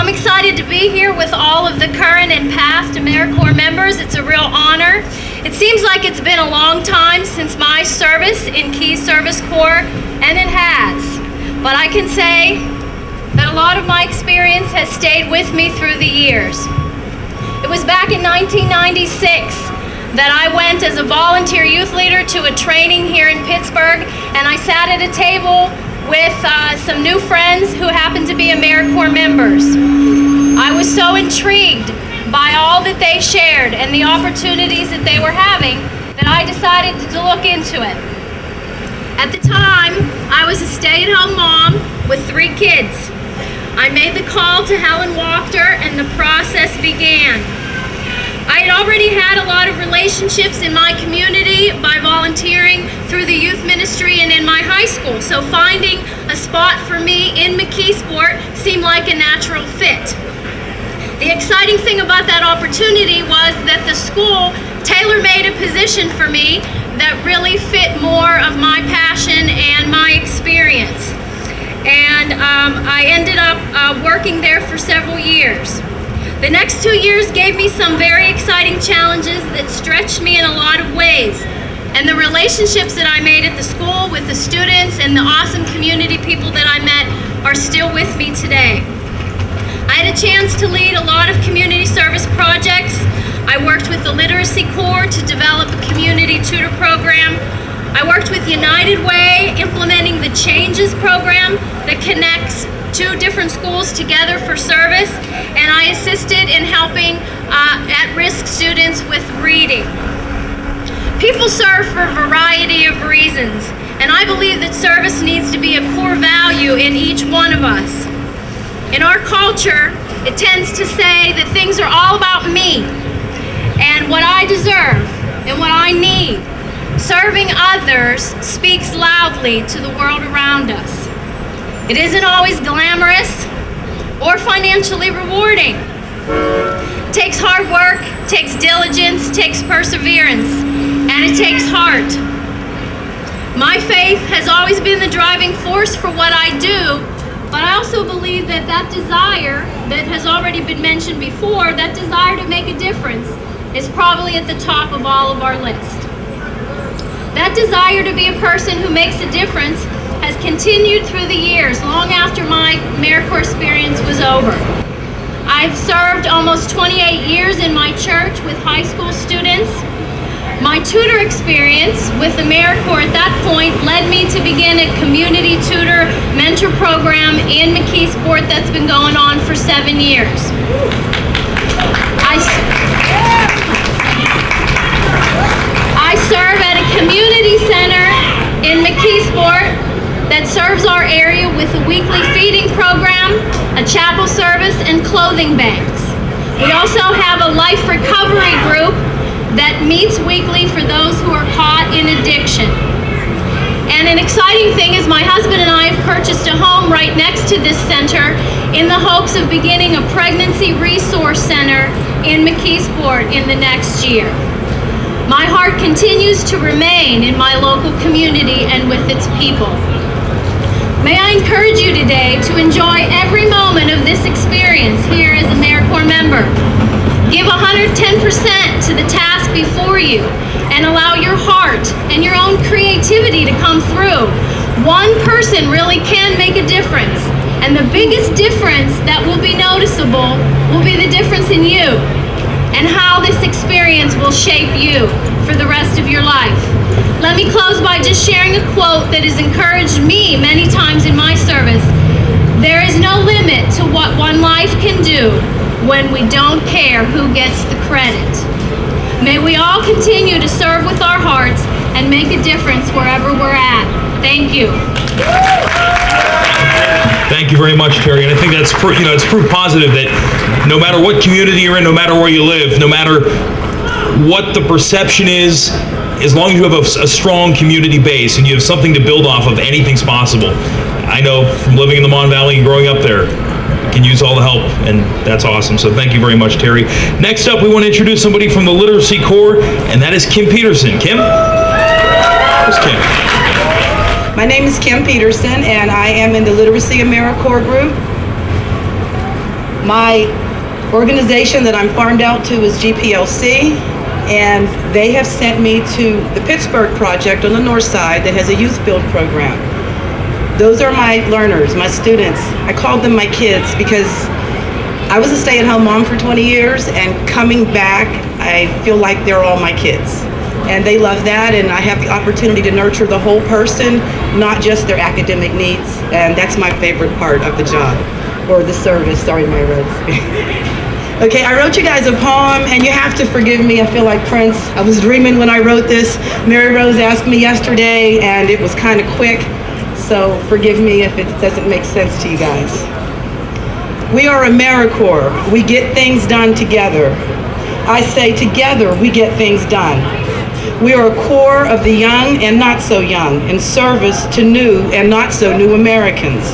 I'm excited to be here with all of the current and past AmeriCorps members. It's a real honor. It seems like it's been a long time since my service in Key Service Corps, and it has. But I can say that a lot of my experience has stayed with me through the years. It was back in 1996 that I went as a volunteer youth leader to a training here in Pittsburgh, and I sat at a table with some new friends who happened to be AmeriCorps members. I was so intrigued by all that they shared and the opportunities that they were having that I decided to look into it. At the time, I was a stay-at-home mom with 3 kids. I made the call to Helen Wachter and the process began. I had already had a lot of relationships in my community by volunteering through the youth ministry and in my high school, so finding a spot for me in McKeesport seemed like a natural fit. The exciting thing about that opportunity was that the school tailor-made a position for me that really fit more of my passion and my experience. And I ended up working there for several years. The next 2 years gave me some very exciting challenges that stretched me in a lot of ways. And the relationships that I made at the school with the students and the awesome community people that I met are still with me today. I had a chance to lead a lot of community service projects. I worked with the Literacy Corps to develop a community tutor program. I worked with United Way, implementing the Changes program that connects 2 different schools together for service, and I assisted in helping at-risk students with reading. People serve for a variety of reasons, and I believe that service needs to be a core value in each one of us. In our culture, it tends to say that things are all about me and what I deserve and what I need. Serving others speaks loudly to the world around us. It isn't always glamorous or financially rewarding. It takes hard work, takes diligence, takes perseverance, and it takes heart. My faith has always been the driving force for what I do, but I also believe that that desire that has already been mentioned before, that desire to make a difference, is probably at the top of all of our list. That desire to be a person who makes a difference has continued through the years, long after my AmeriCorps experience was over. I've served almost 28 years in my church with high school students. My tutor experience with AmeriCorps at that point led me to begin a community tutor mentor program in McKeesport that's been going on for 7 years. I serve at a community center in McKeesport that serves our area with a weekly feeding program, a chapel service, and clothing banks. We also have a life recovery group that meets weekly for those who are caught in addiction. And an exciting thing is my husband and I have purchased a home right next to this center in the hopes of beginning a pregnancy resource center in McKeesport in the next year. My heart continues to remain in my local community and with its people. May I encourage you today to enjoy every moment of this experience here as a AmeriCorps member. Give 110% to the task before you and allow your heart and your own creativity to come through. One person really can make a difference, and the biggest difference that will be noticeable will be the difference in you and how this experience will shape you for the rest of your life. Let me close by just sharing a quote that has encouraged me many times in my service. There is no limit to what one life can do when we don't care who gets the credit. May we all continue to serve with our hearts and make a difference wherever we're at. Thank you. Thank you very much, Terry. And I think that's it's proof positive that no matter what community you're in, no matter where you live, no matter what the perception is, as long as you have a strong community base and you have something to build off of, anything's possible. I know from living in the Mon Valley and growing up there, can use all the help, and that's awesome. So thank you very much, Terry. Next up, we want to introduce somebody from the Literacy Corps, and that is Kim Peterson. Kim? Where's Kim? My name is Kim Peterson, and I am in the Literacy AmeriCorps group. My organization that I'm farmed out to is GPLC, and they have sent me to the Pittsburgh project on the north side that has a youth build program. Those are my learners, my students. I called them my kids because I was a stay-at-home mom for 20 years, and coming back, I feel like they're all my kids. And they love that, and I have the opportunity to nurture the whole person, not just their academic needs. And that's my favorite part of the job, or the service. Sorry, my words. Okay, I wrote you guys a poem, and you have to forgive me. I feel like Prince. I was dreaming when I wrote this. Mary Rose asked me yesterday, and it was kind of quick. So forgive me if it doesn't make sense to you guys. We are AmeriCorps. We get things done together. I say together we get things done. We are a corps of the young and not so young in service to new and not so new Americans.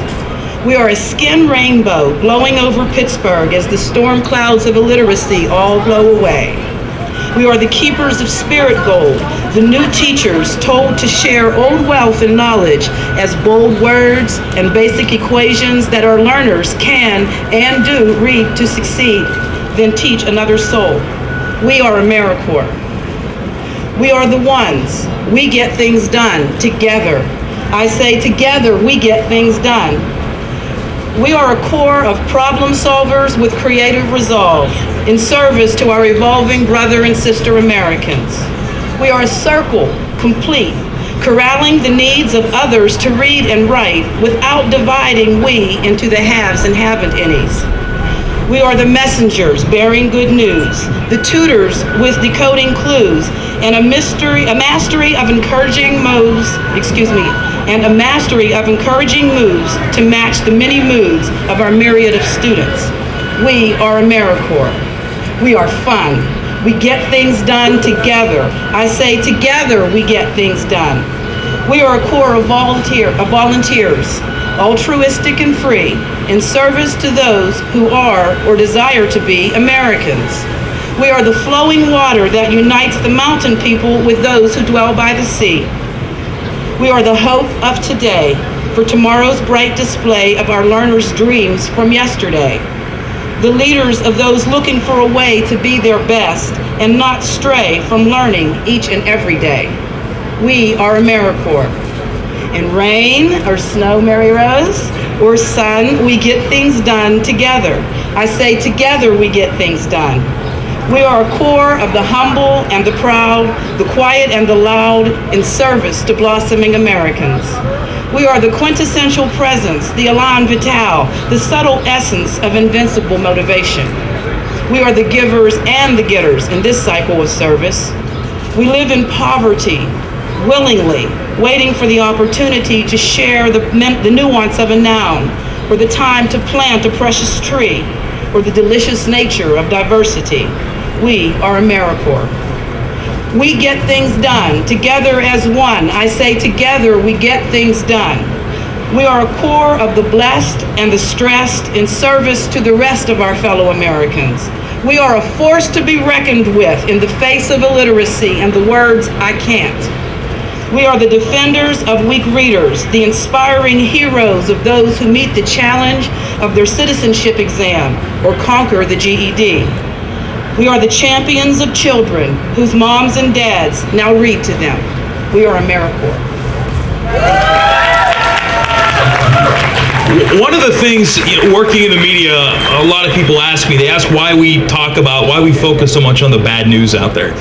We are a skin rainbow glowing over Pittsburgh as the storm clouds of illiteracy all blow away. We are the keepers of spirit gold, the new teachers told to share old wealth and knowledge as bold words and basic equations that our learners can and do read to succeed, then teach another soul. We are AmeriCorps. We are the ones. We get things done together. I say together we get things done. We are a corps of problem solvers with creative resolve in service to our evolving brother and sister Americans. We are a circle, complete, corralling the needs of others to read and write without dividing we into the haves and haven't-anys. We are the messengers bearing good news, the tutors with decoding clues, and a mastery of encouraging moves to match the many moods of our myriad of students. We are AmeriCorps. We are fun. We get things done together. I say together we get things done. We are a corps of volunteers, altruistic and free, in service to those who are or desire to be Americans. We are the flowing water that unites the mountain people with those who dwell by the sea. We are the hope of today for tomorrow's bright display of our learners' dreams from yesterday. The leaders of those looking for a way to be their best and not stray from learning each and every day. We are AmeriCorps. In rain or snow, Mary Rose, or sun, we get things done together. I say together we get things done. We are a corps of the humble and the proud, the quiet and the loud, in service to blossoming Americans. We are the quintessential presence, the elan vital, the subtle essence of invincible motivation. We are the givers and the getters in this cycle of service. We live in poverty, willingly, waiting for the opportunity to share the nuance of a noun, or the time to plant a precious tree, or the delicious nature of diversity. We are AmeriCorps. We get things done, together as one. I say together we get things done. We are a corps of the blessed and the stressed in service to the rest of our fellow Americans. We are a force to be reckoned with in the face of illiteracy and the words, I can't. We are the defenders of weak readers, the inspiring heroes of those who meet the challenge of their citizenship exam or conquer the GED. We are the champions of children whose moms and dads now read to them. We are AmeriCorps. One of the things, working in the media, a lot of people ask me, they ask why we focus so much on the bad news out there.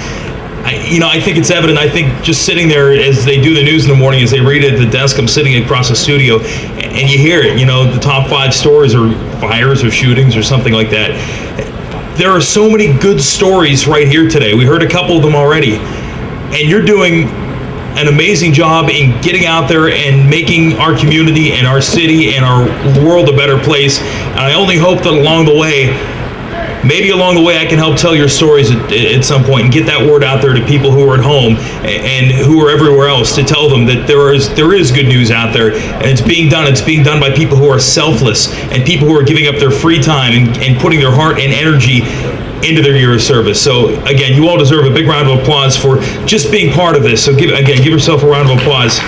I think it's evident. I think just sitting there as they do the news in the morning, as they read it at the desk, I'm sitting across the studio, and you hear it, the top 5 stories are fires or shootings or something like that. There are so many good stories right here today. We heard a couple of them already. And you're doing an amazing job in getting out there and making our community and our city and our world a better place. And I only hope that along the way I can help tell your stories at some point and get that word out there to people who are at home and who are everywhere else, to tell them that there is good news out there, and it's being done. It's being done by people who are selfless and people who are giving up their free time and putting their heart and energy into their year of service. So again, you all deserve a big round of applause for just being part of this. So give yourself a round of applause.